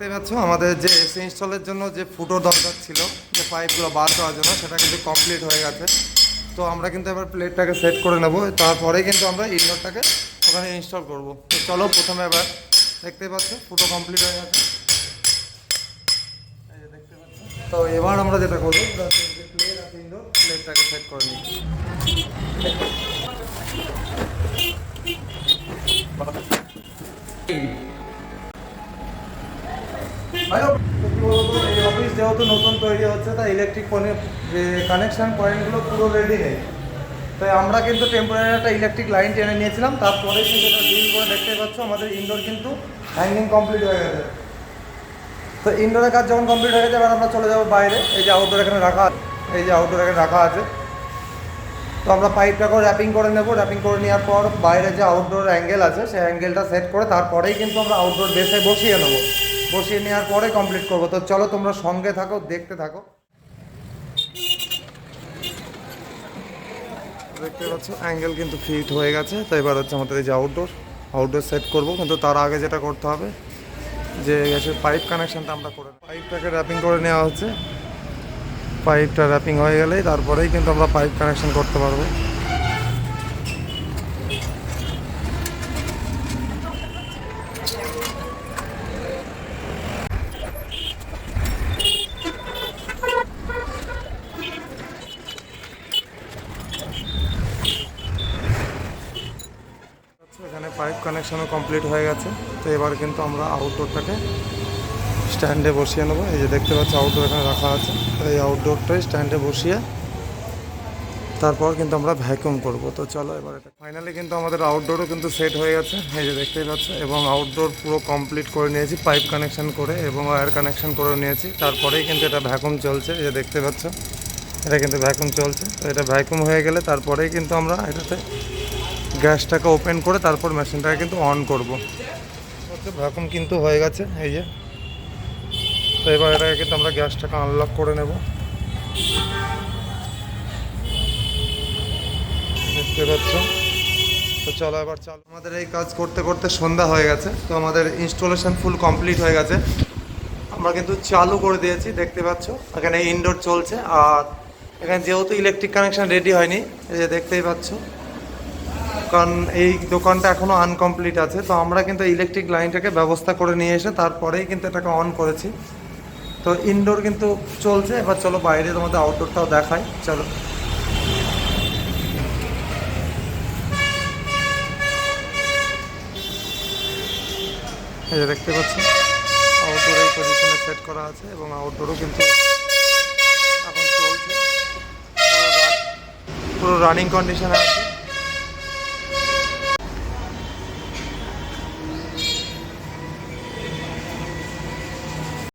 দেখতে পাচ্ছ আমাদের যে এসি ইনস্টলের জন্য যে ফুটো দরকার ছিল, যে পাইপগুলো বার দেওয়ার জন্য, সেটা কিন্তু কমপ্লিট হয়ে গেছে। তো আমরা কিন্তু এবার প্লেটটাকে সেট করে নেব, তারপরে কিন্তু আমরা ইনডোরটাকে ওখানে ইনস্টল করব। তো চলো প্রথমে এবার দেখতে পাচ্ছ ফুটো কমপ্লিট হয়ে গেছে। এই যে দেখতে পাচ্ছ। তো এবার আমরা যেটা করবো, প্লেট আর ইনডোর প্লেটটাকে সেট করে নিই। এই অফিস যেহেতু নতুন তৈরি হচ্ছে, তাই ইলেকট্রিক যে কানেকশান পয়েন্টগুলো পুরো রেডি নেই। তাই আমরা কিন্তু টেম্পোরারি একটা ইলেকট্রিক লাইন টেনে নিয়েছিলাম, তারপরে কিন্তু এটা ডিল করে দেখতে পাচ্ছ আমাদের ইনডোর কিন্তু হ্যাঙ্গিং কমপ্লিট হয়ে গেছে। তো ইনডোরের কাজ যখন কমপ্লিট হয়ে গেছে, এবার আমরা চলে যাবো বাইরে। এই যে আউটডোর এখানে রাখা, এই যে আউটডোর এখানে রাখা আছে। তো আমরা পাইপটাকেও র্যাপিং করে নেব। র্যাপিং করে নেওয়ার পর বাইরে যে আউটডোর অ্যাঙ্গেল আছে, সেই অ্যাঙ্গেলটা সেট করে তারপরেই কিন্তু আমরা আউটডোর বেসে বসিয়ে নেবো। বসিয়ে নেওয়ার পরে কমপ্লিট করবো। তো চলো তোমরা সঙ্গে থাকো, দেখতে থাকো। দেখতে পাচ্ছ অ্যাঙ্গেল কিন্তু ফিট হয়ে গেছে। তো এবার হচ্ছে আমাদের এই যে আউটডোর সেট করব, কিন্তু তার আগে যেটা করতে হবে, যে গ্যাসের পাইপ কানেকশানটা আমরা করে পাইপটাকে র্যাপিং করে নেওয়া হচ্ছে। পাইপটা র্যাপিং হয়ে গেলেই তারপরেই কিন্তু আমরা পাইপ কানেকশান করতে পারবো। এখানে পাইপ কানেকশানও কমপ্লিট হয়ে গেছে। তো এবার কিন্তু আমরা আউটডোরটাকে স্ট্যান্ডে বসিয়ে নেবো। এই যে দেখতে পাচ্ছি আউটডোর এখানে রাখা আছে। তো এই আউটডোরটাই স্ট্যান্ডে বসিয়ে তারপর কিন্তু আমরা ভ্যাকুয়াম করব। তো চলো এবার এটা ফাইনালি কিন্তু আমাদের আউটডোরও কিন্তু সেট হয়ে গেছে, এই যে দেখতেই পাচ্ছ। এবং আউটডোর পুরো কমপ্লিট করে নিয়েছি, পাইপ কানেকশান করে এবং ওয়্যার কানেকশান করে নিয়েছি। তারপরেই কিন্তু এটা ভ্যাকুয়াম চলছে, এই যে দেখতে পাচ্ছ এটা কিন্তু ভ্যাকুয়াম চলছে। তো এটা ভ্যাকুয়াম হয়ে গেলে তারপরেই কিন্তু আমরা এটাতে গ্যাসটাকে ওপেন করে তারপর মেশিনটাকে কিন্তু অন করব। ভ্যাকুয়াম কিন্তু হয়ে গেছে, এই যে। তো এবার এটাকে কিন্তু আমরা গ্যাসটাকে আনলক করে নেব, দেখতে পাচ্ছ। তো চলো এবার আমাদের এই কাজ করতে করতে সন্ধ্যা হয়ে গেছে। তো আমাদের ইনস্টলেশন ফুল কমপ্লিট হয়ে গেছে। আমরা কিন্তু চালু করে দিয়েছি, দেখতে পাচ্ছ এখানে ইনডোর চলছে। আর এখানে যেহেতু ইলেকট্রিক কানেকশান রেডি হয়নি, এই যে দেখতেই পাচ্ছ, কারণ এই দোকানটা এখনও আনকমপ্লিট আছে। তো আমরা কিন্তু ইলেকট্রিক লাইনটাকে ব্যবস্থা করে নিয়ে এসে তারপরেই কিন্তু এটাকে অন করেছি। তো ইনডোর কিন্তু চলছে। এবার চলো বাইরে তোমাদের আউটডোরটাও দেখাই, চলো। এই যে দেখতে পাচ্ছি আউটডোর এই পজিশনে সেট করা আছে এবং আউটডোরও কিন্তু এখন চলছে, পুরো রানিং কন্ডিশনে আছে।